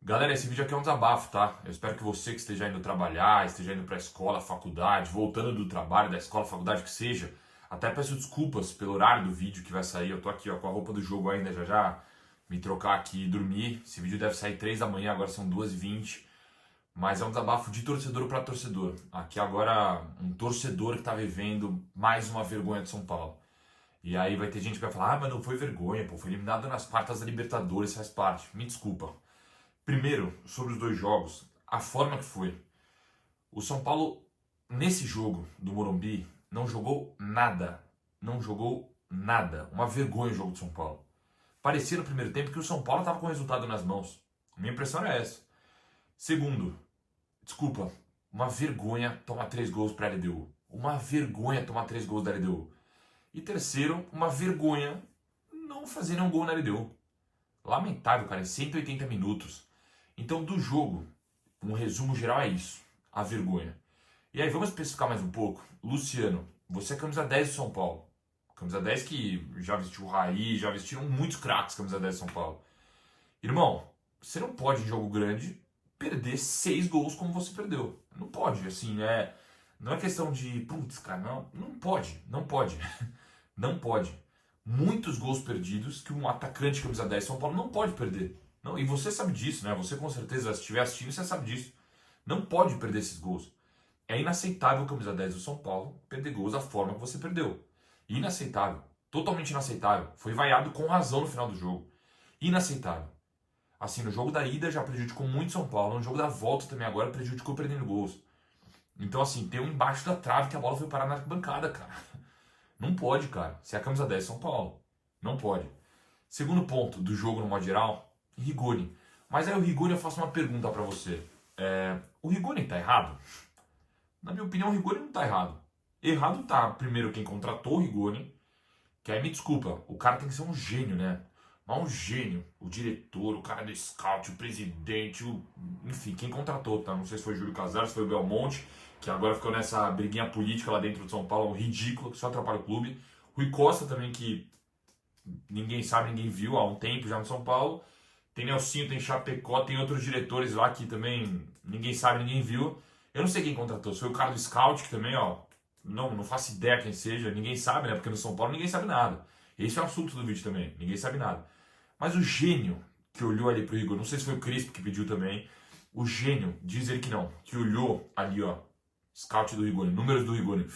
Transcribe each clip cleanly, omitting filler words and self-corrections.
Galera, esse vídeo aqui é um desabafo, tá? Eu espero que você que esteja indo trabalhar, esteja indo pra escola, faculdade, voltando do trabalho, da escola, faculdade, que seja. Até peço desculpas pelo horário do vídeo que vai sair. Eu tô aqui, ó, com a roupa do jogo ainda, já me trocar aqui e dormir. Esse vídeo deve sair 3 da manhã, agora são 2h20. Mas é um desabafo de torcedor para torcedor. Aqui agora, um torcedor que tá vivendo mais uma vergonha de São Paulo. E aí vai ter gente que vai falar, mas não foi vergonha, pô, foi eliminado nas quartas da Libertadores, faz parte. Me desculpa. Primeiro, sobre os dois jogos, a forma que foi. O São Paulo, nesse jogo do Morumbi, não jogou nada. Não jogou nada. Uma vergonha o jogo do São Paulo. Parecia no primeiro tempo que o São Paulo estava com o resultado nas mãos. Minha impressão é essa. Segundo, desculpa, uma vergonha tomar 3 gols para a LDU. Uma vergonha tomar 3 gols da LDU. E terceiro, uma vergonha não fazer nenhum gol na LDU. Lamentável, cara, em 180 minutos. Então, do jogo, um resumo geral é isso, a vergonha. E aí, vamos especificar mais um pouco. Luciano, você é camisa 10 do São Paulo. Camisa 10 que já vestiu o Raí, já vestiram muitos craques camisa 10 do São Paulo. Irmão, você não pode, em jogo grande, perder 6 gols como você perdeu. Não pode, assim, não é questão de, putz, cara, não pode. Não pode. Muitos gols perdidos que um atacante camisa 10 de São Paulo não pode perder. Não, e você sabe disso, né? Você com certeza, se estiver assistindo, você sabe disso. Não pode perder esses gols. É inaceitável o camisa 10 do São Paulo perder gols da forma que você perdeu. Inaceitável. Totalmente inaceitável. Foi vaiado com razão no final do jogo. Inaceitável. Assim, no jogo da ida já prejudicou muito São Paulo. No jogo da volta também agora prejudicou perdendo gols. Então, assim, tem um embaixo da trave que a bola foi parar na arquibancada, cara. Não pode, cara. Se é a camisa 10 de São Paulo. Não pode. Segundo ponto do jogo no modo geral, Rigoni. Mas aí o Rigoni, eu faço uma pergunta pra você. O Rigoni tá errado? Na minha opinião, o Rigoni não tá errado. Errado tá, primeiro, quem contratou o Rigoni, que aí me desculpa, o cara tem que ser um gênio, né? Mas um gênio. O diretor, o cara do scout, o presidente, enfim, quem contratou, tá? Não sei se foi o Júlio Casares, se foi o Belmonte, que agora ficou nessa briguinha política lá dentro de São Paulo, ridículo, que só atrapalha o clube. Rui Costa também, que ninguém sabe, ninguém viu há um tempo já no São Paulo. Tem Nelsinho, tem Chapecó, tem outros diretores lá que também ninguém sabe, ninguém viu. Eu não sei quem contratou, se foi o cara do scout, que também, ó, não faço ideia quem seja, ninguém sabe, né? Porque no São Paulo ninguém sabe nada. Esse é o assunto do vídeo também, ninguém sabe nada. Mas o gênio que olhou ali pro Rigoni, não sei se foi o Crispo que pediu também, o gênio, diz ele que não, que olhou ali, ó, scout do Rigoni, números do Rigoni.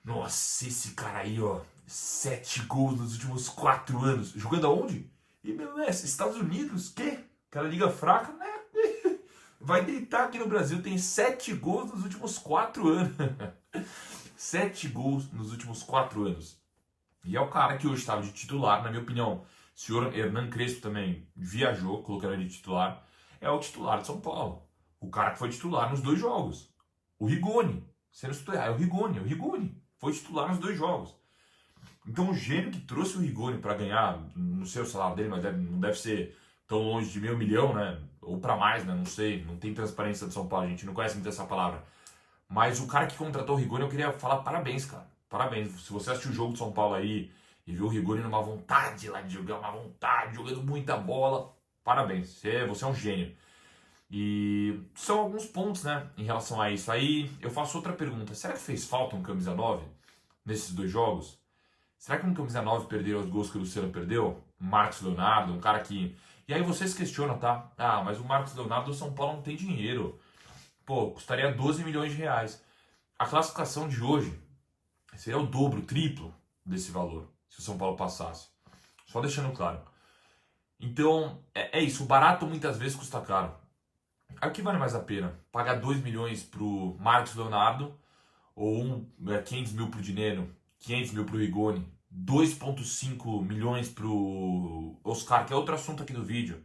Nossa, esse cara aí, ó, 7 gols nos últimos 4 anos. Jogando aonde? E, meu, Estados Unidos, quê? Aquela liga fraca, né? Vai deitar aqui no Brasil, tem 7 gols nos últimos 4 anos. 7 gols nos últimos 4 anos. E é o cara que hoje estava de titular, na minha opinião. O senhor Hernan Crespo também viajou, colocando ele de titular. É o titular de São Paulo. O cara que foi titular nos 2 jogos. O Rigoni. Você não estudou, é o Rigoni. Foi titular nos 2 jogos. Então o gênio que trouxe o Rigoni para ganhar, não sei o salário dele, mas não deve ser tão longe de meio milhão, né? Ou para mais, né? Não sei, não tem transparência de São Paulo, a gente não conhece muito essa palavra. Mas o cara que contratou o Rigoni, eu queria falar parabéns, cara. Parabéns. Se você assistiu o jogo de São Paulo aí e viu o Rigoni numa vontade lá de jogar, uma vontade, jogando muita bola, parabéns. Você é um gênio. E são alguns pontos, né, em relação a isso. Aí eu faço outra pergunta. Será que fez falta um camisa 9 nesses 2 jogos? Será que um camisa 9 perderam os gols que o Luciano perdeu? Marcos Leonardo, um cara que... E aí vocês questionam, tá? Ah, mas o Marcos Leonardo do São Paulo não tem dinheiro. Pô, custaria 12 milhões de reais. A classificação de hoje seria o dobro, o triplo desse valor, se o São Paulo passasse. Só deixando claro. Então, é isso. O barato muitas vezes custa caro. Aí o que vale mais a pena? Pagar 2 milhões pro Marcos Leonardo ou 500 mil pro Dineno, 500 mil pro Rigoni, 2,5 milhões pro Oscar, que é outro assunto aqui do vídeo.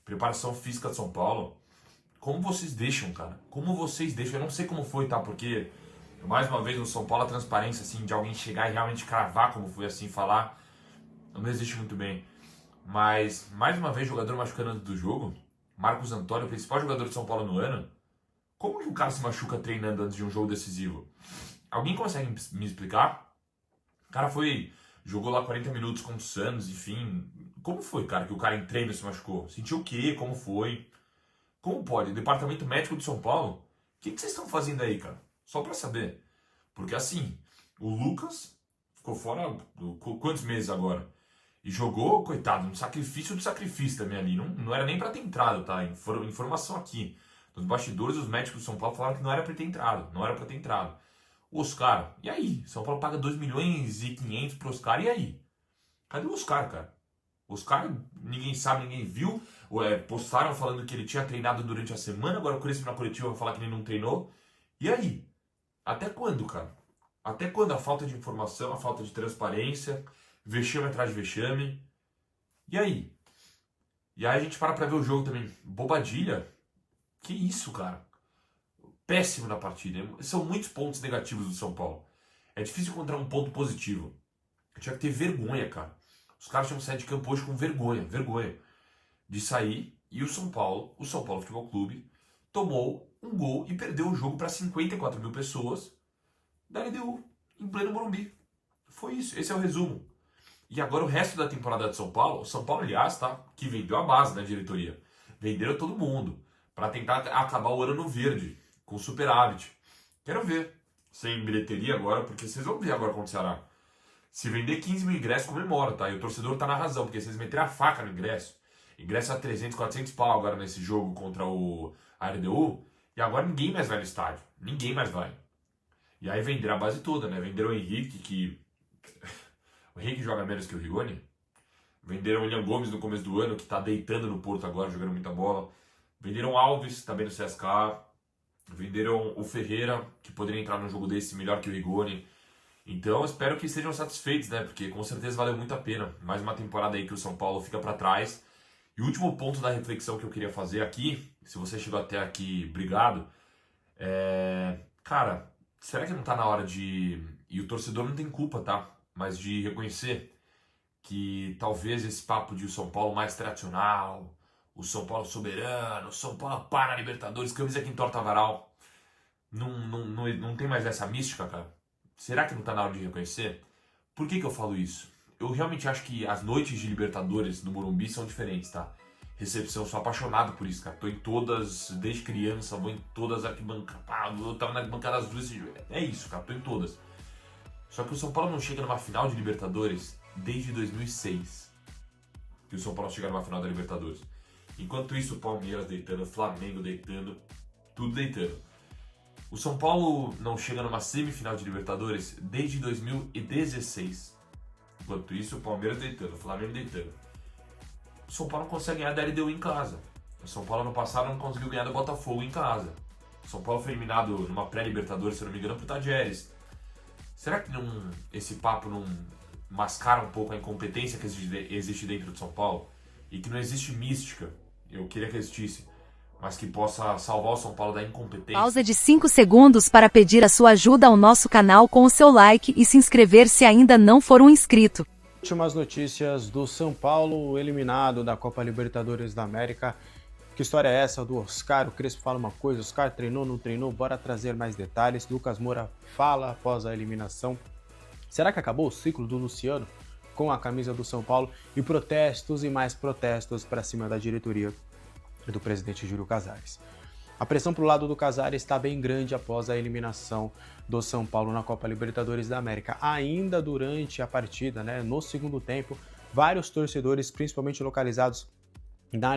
Preparação física de São Paulo. Como vocês deixam, cara? Como vocês deixam? Eu não sei como foi, tá? Porque, mais uma vez, no São Paulo, a transparência, assim, de alguém chegar e realmente cravar como foi, assim, falar, não existe muito bem. Mas, mais uma vez, jogador machucando antes do jogo. Marcos Antônio, o principal jogador de São Paulo no ano. Como que um cara se machuca treinando antes de um jogo decisivo? Alguém consegue me explicar? O cara foi jogou lá 40 minutos contra o Santos, enfim. Como foi, cara, que o cara em treino se machucou? Sentiu o quê? Como foi? Como pode? Departamento Médico de São Paulo? O que vocês estão fazendo aí, cara? Só pra saber. Porque assim, o Lucas ficou fora quantos meses agora? E jogou, coitado, no sacrifício do sacrifício também ali. Não era nem pra ter entrado, tá? Informação aqui. Nos bastidores, os médicos de São Paulo falaram que não era pra ter entrado. Não era pra ter entrado. O Oscar, e aí? São Paulo paga 2 milhões e 500 pro Oscar, e aí? Cadê o Oscar, cara? O Oscar, ninguém sabe, ninguém viu. Postaram falando que ele tinha treinado durante a semana, agora o Crespo na coletiva vai falar que ele não treinou. E aí? Até quando, cara? Até quando a falta de informação, a falta de transparência, vexame atrás de vexame? E aí? E aí a gente para pra ver o jogo também. Bobadilha? Que isso, cara? Péssimo na partida. São muitos pontos negativos do São Paulo. É difícil encontrar um ponto positivo. Tinha que ter vergonha, cara. Os caras tinham que sair de campo hoje com vergonha de sair. E o São Paulo Futebol Clube, tomou um gol e perdeu o jogo para 54 mil pessoas da LDU, em pleno Morumbi. Foi isso, esse é o resumo. E agora o resto da temporada de São Paulo, aliás, tá, que vendeu a base da diretoria. Venderam todo mundo para tentar acabar o ano no verde, com superávit. Quero ver, sem bilheteria agora, porque vocês vão ver agora contra o Ceará. Se vender 15 mil ingressos, comemora, tá? E o torcedor tá na razão, porque vocês meteram a faca no ingresso. Ingresso a 300, 400 pau agora nesse jogo contra a LDU. E agora ninguém mais vai no estádio. Ninguém mais vai. E aí venderam a base toda, né? Venderam o Henrique, que... O Henrique joga menos que o Rigoni. Venderam o William Gomes no começo do ano, que tá deitando no Porto agora, jogando muita bola. Venderam o Alves, também no CSKA. Venderam o Ferreira, que poderia entrar num jogo desse melhor que o Rigoni. Então, eu espero que estejam satisfeitos, né? Porque com certeza valeu muito a pena. Mais uma temporada aí que o São Paulo fica para trás. E o último ponto da reflexão que eu queria fazer aqui, se você chegou até aqui, obrigado. Cara, será que não tá na hora de... E o torcedor não tem culpa, tá? Mas de reconhecer que talvez esse papo de o São Paulo mais tradicional, o São Paulo soberano, o São Paulo para a Libertadores, camisa que entorta varal, não tem mais essa mística, cara? Será que não tá na hora de reconhecer? Por que eu falo isso? Eu realmente acho que as noites de Libertadores no Morumbi são diferentes, tá? Recepção, sou apaixonado por isso, cara. Tô em todas, desde criança, vou em todas as arquibancadas. Eu tava na arquibancada das duas. É isso, cara, tô em todas. Só que o São Paulo não chega numa final de Libertadores desde 2006. Que o São Paulo chega numa final da Libertadores. Enquanto isso, o Palmeiras deitando, o Flamengo deitando, tudo deitando. O São Paulo não chega numa semifinal de Libertadores desde 2016. Enquanto isso, o Palmeiras deitando, o Flamengo deitando. O São Paulo não consegue ganhar da LDU em casa. O São Paulo no passado não conseguiu ganhar do Botafogo em casa. O São Paulo foi eliminado numa pré-Libertadores, se não me engano, por Tadieres. Será que esse papo não mascara um pouco a incompetência que existe dentro de São Paulo? E que não existe mística, eu queria que existisse, mas que possa salvar o São Paulo da incompetência. Pausa de 5 segundos para pedir a sua ajuda ao nosso canal com o seu like e se inscrever se ainda não for um inscrito. Últimas notícias do São Paulo eliminado da Copa Libertadores da América. Que história é essa do Oscar? O Crespo fala uma coisa, Oscar treinou, não treinou? Bora trazer mais detalhes. Lucas Moura fala após a eliminação. Será que acabou o ciclo do Luciano com a camisa do São Paulo? E protestos e mais protestos para cima da diretoria do presidente Júlio Casares. A pressão para o lado do Casares está bem grande após a eliminação do São Paulo na Copa Libertadores da América. Ainda durante a partida, no segundo tempo, vários torcedores, principalmente localizados na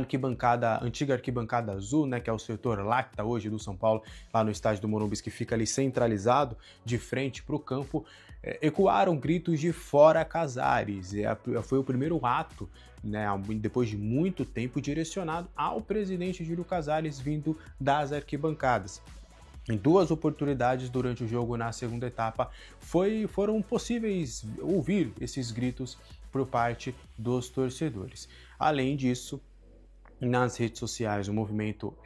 antiga arquibancada azul, que é o setor Lacta hoje do São Paulo, lá no estádio do Morumbi, que fica ali centralizado de frente para o campo, ecoaram gritos de fora Casares. Foi o primeiro ato, depois de muito tempo, direcionado ao presidente Júlio Casares, vindo das arquibancadas. Em duas oportunidades durante o jogo na segunda etapa, foram possíveis ouvir esses gritos por parte dos torcedores. Além disso, nas redes sociais, o movimento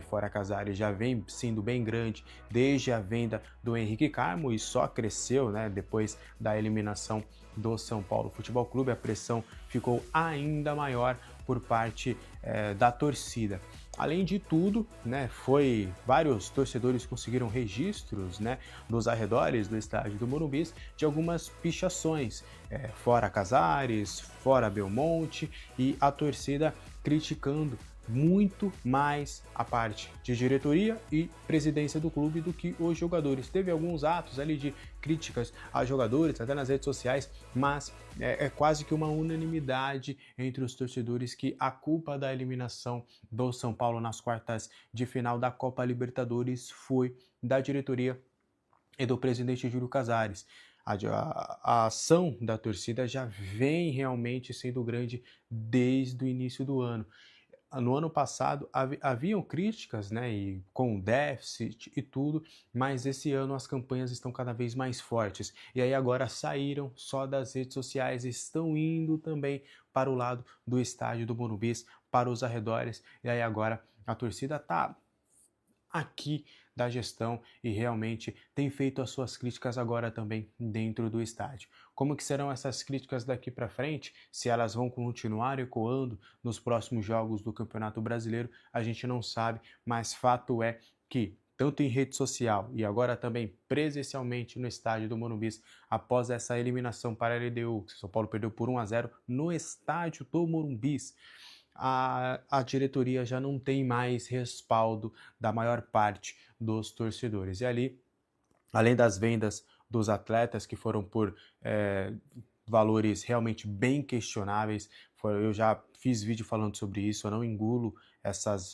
#ForaCasares já vem sendo bem grande desde a venda do Henrique Carmo e só cresceu depois da eliminação do São Paulo Futebol Clube. A pressão ficou ainda maior por parte da torcida. Além de tudo, né, vários torcedores conseguiram registros, né, nos arredores do estádio do Morumbi de algumas pichações, fora Casares, fora Belmonte, e a torcida criticando muito mais a parte de diretoria e presidência do clube do que os jogadores. Teve alguns atos ali de críticas a jogadores, até nas redes sociais, mas é quase que uma unanimidade entre os torcedores que a culpa da eliminação do São Paulo nas quartas de final da Copa Libertadores foi da diretoria e do presidente Júlio Casares. A ação da torcida já vem realmente sendo grande desde o início do ano. No ano passado haviam críticas, né, e com déficit e tudo, mas esse ano as campanhas estão cada vez mais fortes. E aí agora saíram só das redes sociais, estão indo também para o lado do estádio do Morumbi, para os arredores. E aí agora a torcida está aqui da gestão e realmente tem feito as suas críticas agora também dentro do estádio. Como que serão essas críticas daqui para frente? Se elas vão continuar ecoando nos próximos jogos do Campeonato Brasileiro, a gente não sabe, mas fato é que tanto em rede social e agora também presencialmente no estádio do Morumbi, após essa eliminação para a LDU, que o São Paulo perdeu por 1-0 no estádio do Morumbi, a diretoria já não tem mais respaldo da maior parte dos torcedores. E ali, além das vendas dos atletas que foram por valores realmente bem questionáveis, eu já fiz vídeo falando sobre isso, eu não engulo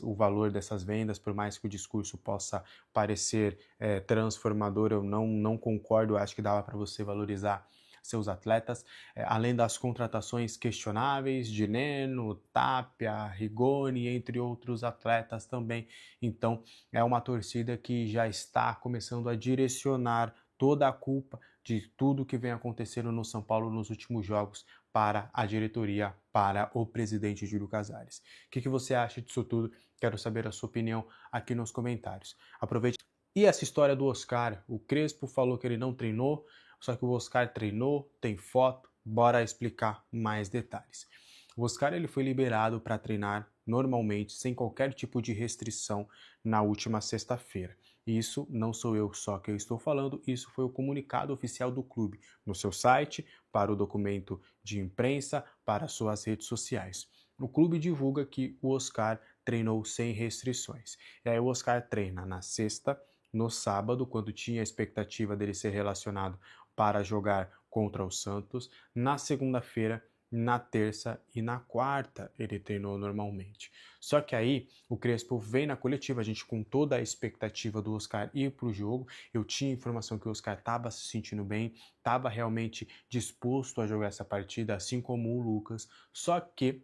o valor dessas vendas, por mais que o discurso possa parecer transformador, eu não concordo, eu acho que dava para você valorizar seus atletas, além das contratações questionáveis de Neno, Tapia, Rigoni, entre outros atletas também. Então é uma torcida que já está começando a direcionar toda a culpa de tudo que vem acontecendo no São Paulo nos últimos jogos para a diretoria, para o presidente Júlio Casares. O que você acha disso tudo? Quero saber a sua opinião aqui nos comentários. Aproveite. E essa história do Oscar, o Crespo falou que ele não treinou, só que o Oscar treinou, tem foto, bora explicar mais detalhes. O Oscar ele foi liberado para treinar normalmente, sem qualquer tipo de restrição, na última sexta-feira. Isso não sou eu só que eu estou falando, isso foi o comunicado oficial do clube, no seu site, para o documento de imprensa, para suas redes sociais. O clube divulga que o Oscar treinou sem restrições. E aí o Oscar treina na sexta, no sábado, quando tinha a expectativa dele ser relacionado para jogar contra o Santos, na segunda-feira, na terça e na quarta ele treinou normalmente. Só que aí o Crespo vem na coletiva, a gente com toda a expectativa do Oscar ir para o jogo, eu tinha informação que o Oscar estava se sentindo bem, estava realmente disposto a jogar essa partida, assim como o Lucas, só que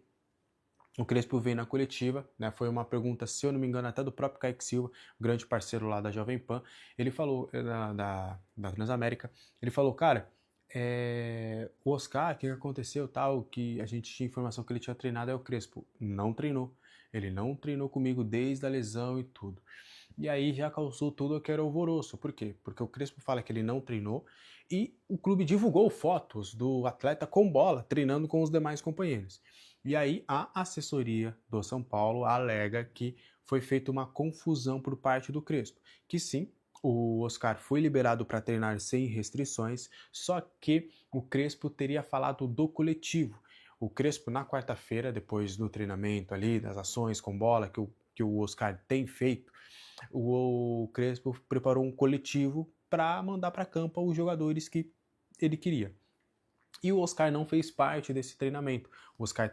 o Crespo veio na coletiva, né, foi uma pergunta, se eu não me engano, até do próprio Kaique Silva, grande parceiro lá da Jovem Pan, ele falou, da Transamérica, ele falou, cara, o Oscar, o que aconteceu, tal, que a gente tinha informação que ele tinha treinado, o Crespo não treinou, ele não treinou comigo desde a lesão e tudo. E aí já causou tudo aquele alvoroço, por quê? Porque o Crespo fala que ele não treinou e o clube divulgou fotos do atleta com bola, treinando com os demais companheiros. E aí a assessoria do São Paulo alega que foi feita uma confusão por parte do Crespo, que sim, o Oscar foi liberado para treinar sem restrições, só que o Crespo teria falado do coletivo. O Crespo na quarta-feira, depois do treinamento ali, das ações com bola que o Oscar tem feito, o Crespo preparou um coletivo para mandar para campo os jogadores que ele queria. E o Oscar não fez parte desse treinamento. O Oscar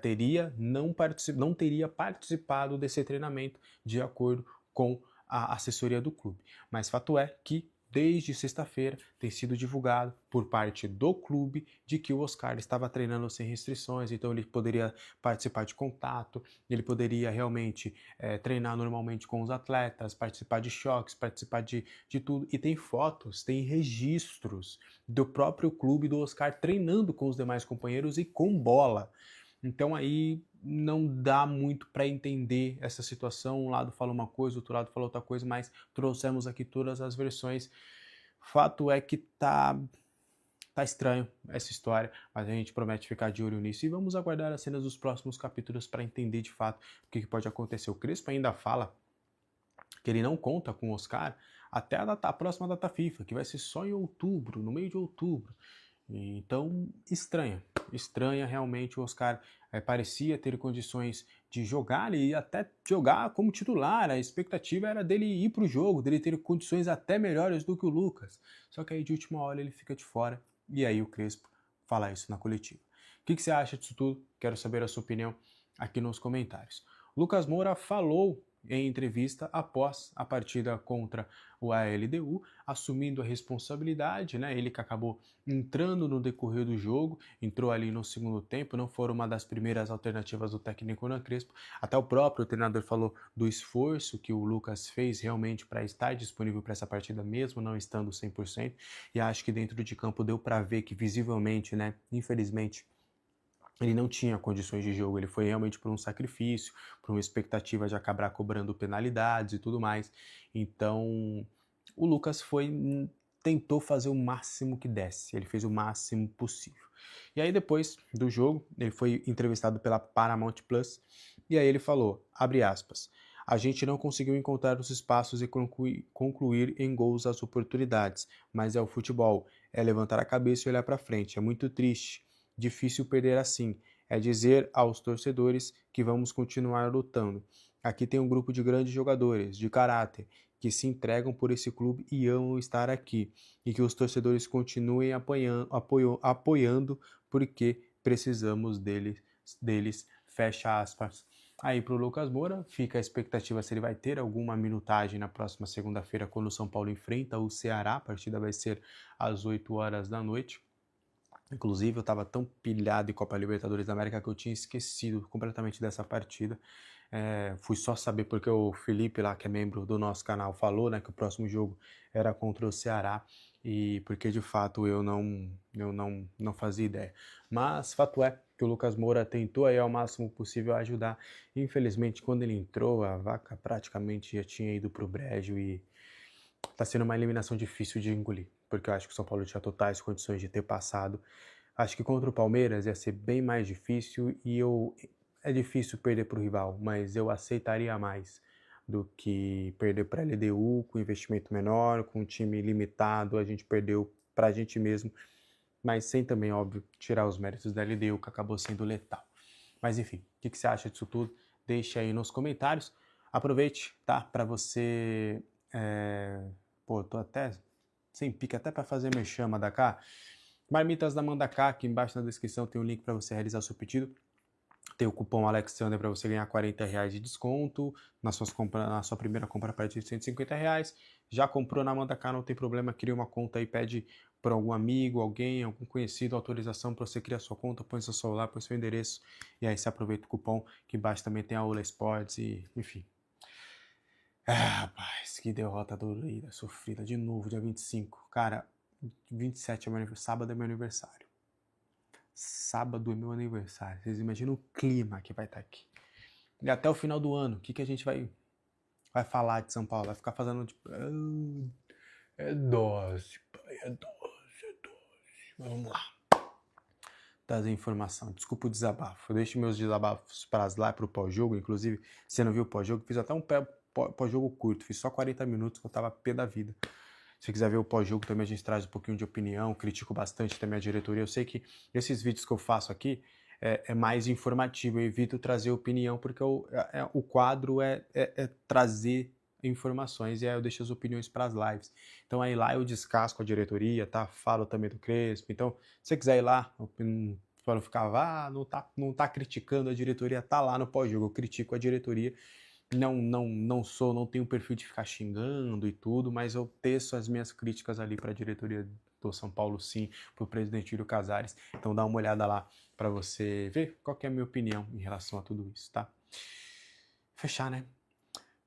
não teria participado desse treinamento de acordo com a assessoria do clube. Mas fato é que desde sexta-feira tem sido divulgado por parte do clube de que o Oscar estava treinando sem restrições, então ele poderia participar de contato, ele poderia realmente treinar normalmente com os atletas, participar de choques, participar de tudo. E tem fotos, tem registros do próprio clube do Oscar treinando com os demais companheiros e com bola. Então aí não dá muito para entender essa situação, um lado fala uma coisa, o outro lado fala outra coisa, mas trouxemos aqui todas as versões. Fato é que tá Tá estranho essa história, mas a gente promete ficar de olho nisso e vamos aguardar as cenas dos próximos capítulos para entender de fato o que pode acontecer. O Crespo ainda fala que ele não conta com o Oscar até a próxima data FIFA, que vai ser só em outubro, no meio de outubro. Então, estranha realmente. O Oscar parecia ter condições de jogar e até jogar como titular. A expectativa era dele ir para o jogo, dele ter condições até melhores do que o Lucas. Só que aí de última hora ele fica de fora e aí o Crespo fala isso na coletiva. O que você acha disso tudo? Quero saber a sua opinião aqui nos comentários. Lucas Moura falou em entrevista após a partida contra o ALDU, assumindo a responsabilidade, né? Ele que acabou entrando no decorrer do jogo, entrou ali no segundo tempo, não foi uma das primeiras alternativas do técnico Hernan Crespo. Até o próprio treinador falou do esforço que o Lucas fez realmente para estar disponível para essa partida, mesmo não estando 100%, e acho que dentro de campo deu para ver que visivelmente, né? Infelizmente, ele não tinha condições de jogo, ele foi realmente por um sacrifício, por uma expectativa de acabar cobrando penalidades e tudo mais. Então, o Lucas tentou fazer o máximo que desse, ele fez o máximo possível. E aí depois do jogo, ele foi entrevistado pela Paramount Plus, e aí ele falou, abre aspas, a gente não conseguiu encontrar os espaços e concluir em gols as oportunidades, mas é o futebol, é levantar a cabeça e olhar para frente, é muito triste. Difícil perder assim, é dizer aos torcedores que vamos continuar lutando. Aqui tem um grupo de grandes jogadores, de caráter, que se entregam por esse clube e amam estar aqui, e que os torcedores continuem apoiando porque precisamos deles, fecha aspas. Aí para o Lucas Moura, fica a expectativa se ele vai ter alguma minutagem na próxima segunda-feira, quando o São Paulo enfrenta o Ceará, a partida vai ser às 8 horas da noite. Inclusive, eu estava tão pilhado em Copa Libertadores da América que eu tinha esquecido completamente dessa partida. Fui só saber porque o Felipe lá, que é membro do nosso canal, falou, né, que o próximo jogo era contra o Ceará, e porque de fato eu não fazia ideia. Mas fato é que o Lucas Moura tentou aí ao máximo possível ajudar. Infelizmente, quando ele entrou, a vaca praticamente já tinha ido pro brejo e tá sendo uma eliminação difícil de engolir, porque eu acho que o São Paulo tinha totais condições de ter passado. Acho que contra o Palmeiras ia ser bem mais difícil é difícil perder para o rival, mas eu aceitaria mais do que perder para a LDU com investimento menor, com um time limitado. A gente perdeu para a gente mesmo, mas sem também, óbvio, tirar os méritos da LDU, que acabou sendo letal. Mas enfim, o que você acha disso tudo? Deixa aí nos comentários. Aproveite, tá? Para você... Pô, tô até sem pique, até para fazer merchan da cá. Marmitas da Mandacá, aqui embaixo na descrição tem um link para você realizar o seu pedido. Tem o cupom Alexander para você ganhar R$40 de desconto na sua primeira compra a partir de R$150. Já comprou na Mandacá, não tem problema, cria uma conta aí, pede para algum amigo, alguém, algum conhecido, autorização para você criar sua conta, põe seu celular, põe seu endereço e aí você aproveita o cupom, que embaixo também tem a Ola Sports e enfim. Rapaz, que derrota dolorida, sofrida, de novo, dia 25. Cara, 27 é meu aniversário, sábado é meu aniversário. Sábado é meu aniversário. Vocês imaginam o clima que vai estar aqui. E até o final do ano, o que a gente vai falar de São Paulo? Vai ficar fazendo tipo... É dose, pai, é dose. Vamos lá. Trazer informação. Desculpa o desabafo. Eu deixo meus desabafos para o pós-jogo. Inclusive, se você não viu o pós-jogo, fiz até um pós-jogo curto. Fiz só 40 minutos, que eu tava pé da vida. Se quiser ver o pós-jogo também, a gente traz um pouquinho de opinião, critico bastante também a diretoria. Eu sei que esses vídeos que eu faço aqui é mais informativo, eu evito trazer opinião, porque o quadro é trazer informações e aí eu deixo as opiniões para as lives. Então aí lá eu descasco a diretoria, tá? Falo também do Crespo. Então, se você quiser ir lá, para não ficar, não tá criticando a diretoria, tá lá no pós-jogo. Eu critico a diretoria. Não tenho perfil de ficar xingando e tudo, mas eu teço as minhas críticas ali para a diretoria do São Paulo, sim, para o presidente Júlio Casares. Então dá uma olhada lá para você ver qual que é a minha opinião em relação a tudo isso, tá? Fechar, né?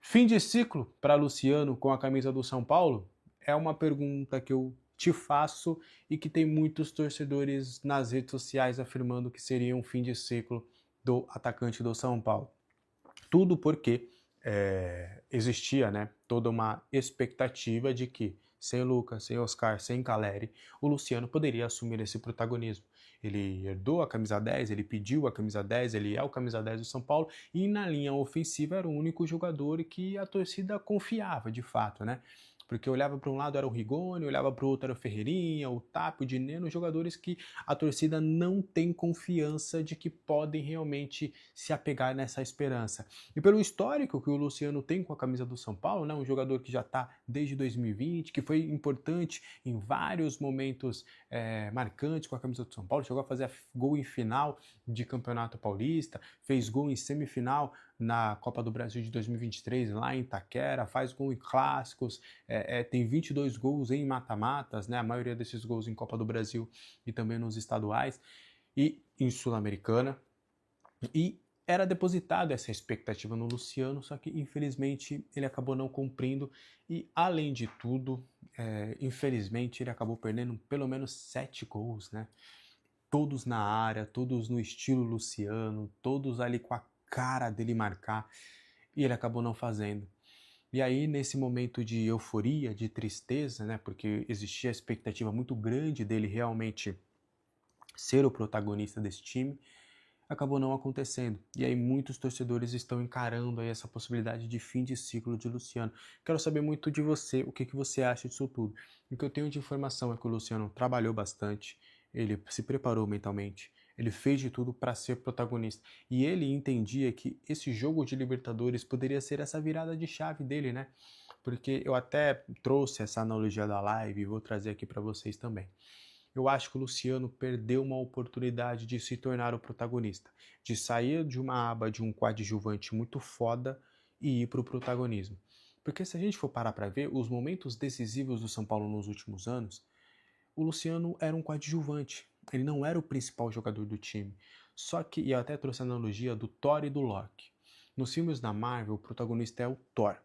Fim de ciclo para Luciano com a camisa do São Paulo? É uma pergunta que eu te faço e que tem muitos torcedores nas redes sociais afirmando que seria um fim de ciclo do atacante do São Paulo. Tudo porque existia, né, toda uma expectativa de que sem Lucas, sem Oscar, sem Caleri, o Luciano poderia assumir esse protagonismo. Ele herdou a camisa 10, ele pediu a camisa 10, ele é o camisa 10 do São Paulo e na linha ofensiva era o único jogador que a torcida confiava de fato, né? Porque olhava para um lado era o Rigoni, olhava para o outro era o Ferreirinha, o Tapio, o Dineno, jogadores que a torcida não tem confiança de que podem realmente se apegar nessa esperança. E pelo histórico que o Luciano tem com a camisa do São Paulo, né, um jogador que já está desde 2020, que foi importante em vários momentos marcantes com a camisa do São Paulo, chegou a fazer gol em final de Campeonato Paulista, fez gol em semifinal na Copa do Brasil de 2023, lá em Itaquera, faz gol em clássicos, tem 22 gols em mata-matas, né? A maioria desses gols em Copa do Brasil e também nos estaduais e em Sul-Americana. E era depositada essa expectativa no Luciano, só que infelizmente ele acabou não cumprindo e, além de tudo, infelizmente ele acabou perdendo pelo menos 7 gols, né? Todos na área, todos no estilo Luciano, todos ali com a cara dele marcar, e ele acabou não fazendo. E aí, nesse momento de euforia, de tristeza, né, porque existia a expectativa muito grande dele realmente ser o protagonista desse time, acabou não acontecendo. E aí muitos torcedores estão encarando aí essa possibilidade de fim de ciclo de Luciano. Quero saber muito de você, o que você acha disso tudo. O que eu tenho de informação é que o Luciano trabalhou bastante, ele se preparou mentalmente, ele fez de tudo para ser protagonista. E ele entendia que esse jogo de Libertadores poderia ser essa virada de chave dele, né? Porque eu até trouxe essa analogia da live e vou trazer aqui para vocês também. Eu acho que o Luciano perdeu uma oportunidade de se tornar o protagonista, de sair de uma aba de um coadjuvante muito foda e ir para o protagonismo. Porque se a gente for parar para ver, os momentos decisivos do São Paulo nos últimos anos, o Luciano era um coadjuvante, ele não era o principal jogador do time. Só que, e eu até trouxe a analogia do Thor e do Loki. Nos filmes da Marvel, o protagonista é o Thor.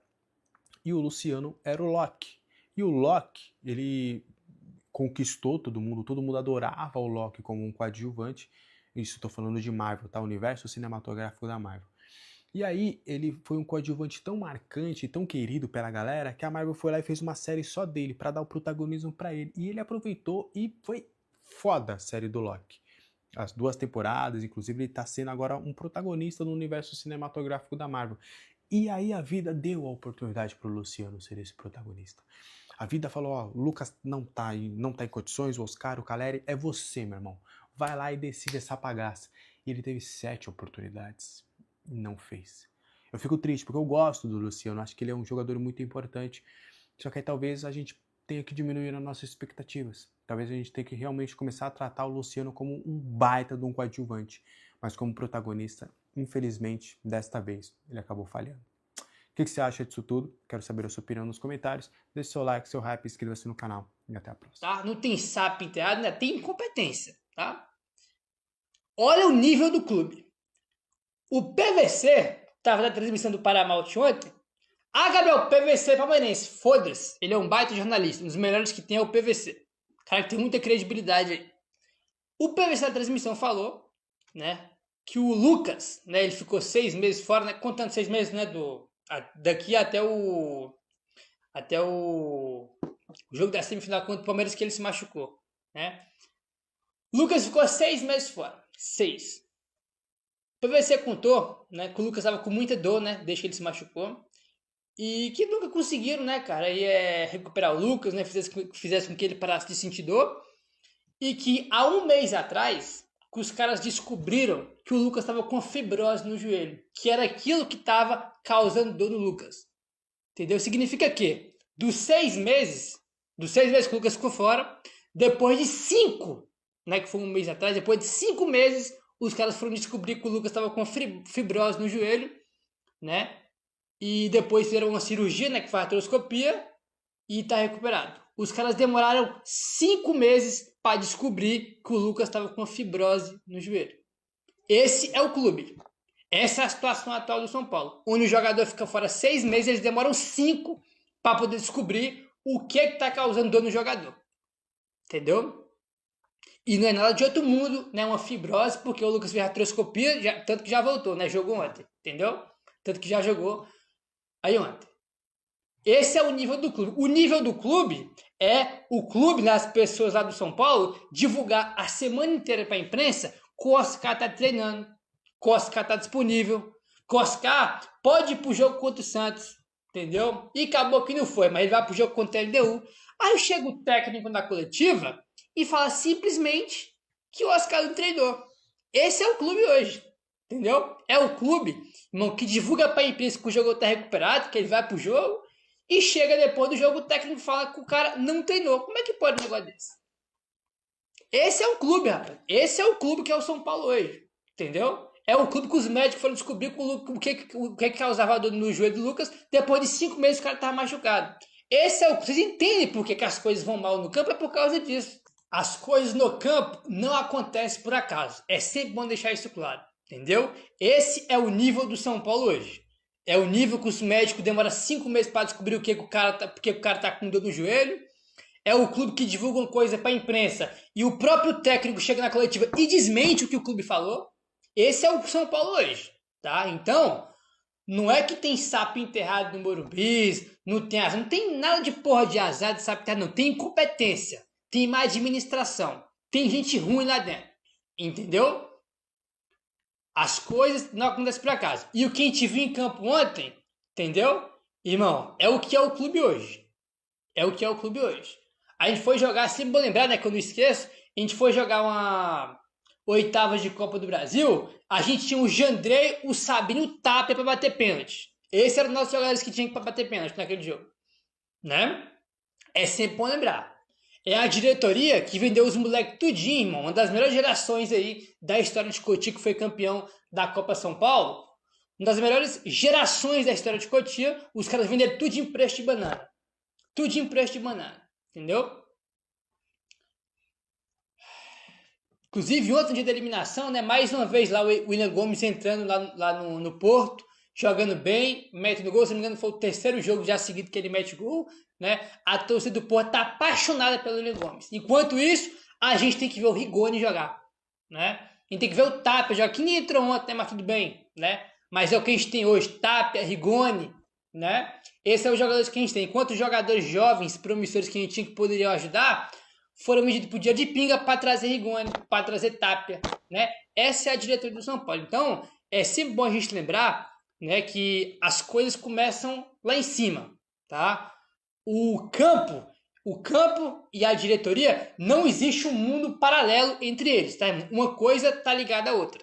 E o Luciano era o Loki. E o Loki, ele conquistou todo mundo adorava o Loki como um coadjuvante. Isso estou falando de Marvel, tá? O universo cinematográfico da Marvel. E aí, ele foi um coadjuvante tão marcante, tão querido pela galera, que a Marvel foi lá e fez uma série só dele, para dar o protagonismo para ele. E ele aproveitou e foi foda a série do Loki. As 2 temporadas, inclusive, ele tá sendo agora um protagonista no universo cinematográfico da Marvel. E aí a vida deu a oportunidade pro Luciano ser esse protagonista. A vida falou, ó, o Lucas não tá em condições, o Oscar, o Caleri, é você, meu irmão. Vai lá e decide essa bagaça. E ele teve 7 oportunidades. Não fez. Eu fico triste, porque eu gosto do Luciano, acho que ele é um jogador muito importante, só que aí talvez a gente tenha que diminuir as nossas expectativas. Talvez a gente tenha que realmente começar a tratar o Luciano como um baita de um coadjuvante, mas como protagonista, infelizmente, desta vez, ele acabou falhando. O que você acha disso tudo? Quero saber a sua opinião nos comentários. Deixe seu like, seu hype, inscreva-se no canal e até a próxima. Tá? Não tem sapo enterrado, ainda tem incompetência, tá? Olha o nível do clube. O PVC estava na transmissão do Paramount ontem. Ah, Gabriel, PVC palmeirense. Foda-se. Ele é um baita jornalista. Um dos melhores que tem é o PVC. Cara que tem muita credibilidade aí. O PVC na transmissão falou, né, que o Lucas, né, ele ficou 6 meses fora, né, contando 6 meses, né, daqui até o jogo da semifinal contra o Palmeiras que ele se machucou, né. Lucas ficou 6 meses fora. 6. O PVC contou, né, que o Lucas estava com muita dor, né, desde que ele se machucou. E que nunca conseguiram, né, cara, recuperar o Lucas, né, fizesse com que ele parasse de sentir dor. E que há 1 mês atrás, que os caras descobriram que o Lucas estava com fibrose no joelho. Que era aquilo que estava causando dor no Lucas. Entendeu? Significa que, dos 6 meses que o Lucas ficou fora, depois de 5, né, que foi 1 mês atrás, depois de 5 meses, os caras foram descobrir que o Lucas estava com fibrose no joelho, né? E depois fizeram uma cirurgia, né, que foi a artroscopia, e tá recuperado. Os caras demoraram 5 meses para descobrir que o Lucas estava com fibrose no joelho. Esse é o clube. Essa é a situação atual do São Paulo. Onde o jogador fica fora 6 meses, eles demoram 5 para poder descobrir o que está causando dor no jogador. Entendeu? E não é nada de outro mundo, né? Uma fibrose, porque o Lucas fez a artroscopia, tanto que já voltou, né? Jogou ontem, entendeu? Tanto que já jogou aí ontem. Esse é o nível do clube. O nível do clube é o clube, né, as pessoas lá do São Paulo, divulgar a semana inteira para a imprensa que o Oscar tá treinando, que o Oscar tá disponível, que o Oscar pode ir pro jogo contra o Santos, entendeu? E acabou que não foi, mas ele vai pro jogo contra a LDU. Aí chega o técnico na coletiva e fala simplesmente que o Oscar não treinou. Esse é o clube hoje, entendeu? É o clube, irmão, que divulga para a imprensa que o jogo tá recuperado, que ele vai pro jogo, e chega depois do jogo, o técnico fala que o cara não treinou. Como é que pode um negócio desse? Esse é o clube, rapaz. Esse é o clube que é o São Paulo hoje, entendeu? É o clube que os médicos foram descobrir o que causava dor no joelho do Lucas. Depois de 5 meses o cara tava machucado. Esse é o. Vocês entendem por que as coisas vão mal no campo? É por causa disso. As coisas no campo não acontecem por acaso. É sempre bom deixar isso claro, entendeu? Esse é o nível do São Paulo hoje. É o nível que os médicos demoram 5 meses para descobrir porque o cara tá com dor no joelho. É o clube que divulga uma coisa para a imprensa e o próprio técnico chega na coletiva e desmente o que o clube falou. Esse é o São Paulo hoje, tá? Então, não é que tem sapo enterrado no Morumbi, não tem nada de porra de azar de sapo enterrado, não. Tem incompetência, tem má administração, tem gente ruim lá dentro, entendeu? As coisas não acontecem por acaso. E o que a gente viu em campo ontem, entendeu? Irmão, é o que é o clube hoje. É o que é o clube hoje. A gente foi jogar, sempre vou lembrar, né, que eu não esqueço, a gente foi jogar uma oitavas de Copa do Brasil, a gente tinha o Jandrei, o Sabino e o Tapia para bater pênalti. Esses eram os nossos jogadores que tinham para bater pênalti naquele jogo, né? É sempre bom lembrar. É a diretoria que vendeu os moleques tudinho, irmão. Uma das melhores gerações aí da história de Cotia, que foi campeão da Copa São Paulo. Uma das melhores gerações da história de Cotia, os caras venderam tudo em preço de banana. Tudo em preço de banana, entendeu? Inclusive, outro dia da eliminação, né? Mais uma vez lá o William Gomes entrando lá no Porto, jogando bem, metendo gol. Se não me engano, foi o terceiro jogo já seguido que ele mete gol, né? A torcida do Porto tá apaixonada pelo William Gomes. Enquanto isso, a gente tem que ver o Rigoni jogar, né? A gente tem que ver o Tapia jogar, que nem entrou ontem, mas tudo bem, né? Mas é o que a gente tem hoje, Tapia, Rigoni, né? Esse é os jogadores que a gente tem. Enquanto os jogadores jovens, promissores que a gente tinha que poderiam ajudar, foram medidos por dia de pinga para trazer Rigoni, para trazer Tapia, né? Essa é a diretoria do São Paulo. Então, é sempre bom a gente lembrar, né, que as coisas começam lá em cima, tá? O campo e a diretoria, não existe um mundo paralelo entre eles, tá? Uma coisa tá ligada à outra,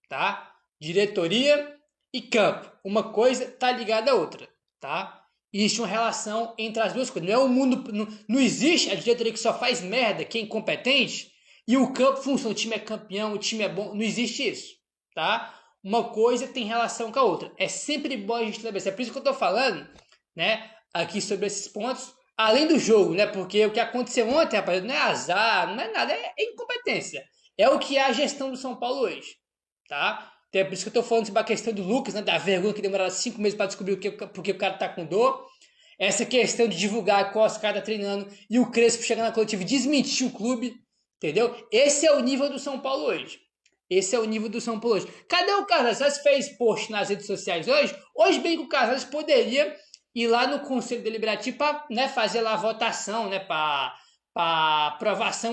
tá? Diretoria e campo, uma coisa tá ligada à outra, tá? Existe uma relação entre as duas coisas. Não é um mundo, não existe a diretoria que só faz merda, que é incompetente, e o campo funciona, o time é campeão, o time é bom. Não existe isso, tá? Uma coisa tem relação com a outra. É sempre bom a gente lembrar isso. É por isso que eu tô falando, né, aqui sobre esses pontos, além do jogo, né? Porque o que aconteceu ontem, rapaz, não é azar, não é nada, é incompetência. É o que é a gestão do São Paulo hoje, tá? Então é por isso que eu tô falando sobre a questão do Lucas, né? Da vergonha que demoraram 5 meses para descobrir porque o cara tá com dor. Essa questão de divulgar que o Oscar tá treinando e o Crespo chegar na coletiva e desmentir o clube, entendeu? Esse é o nível do São Paulo hoje. Esse é o nível do São Paulo hoje. Cadê o Casares? Fez post nas redes sociais hoje? Hoje bem que o Casares poderia ir lá no Conselho Deliberativo para, né, fazer lá a votação, né, para aprovação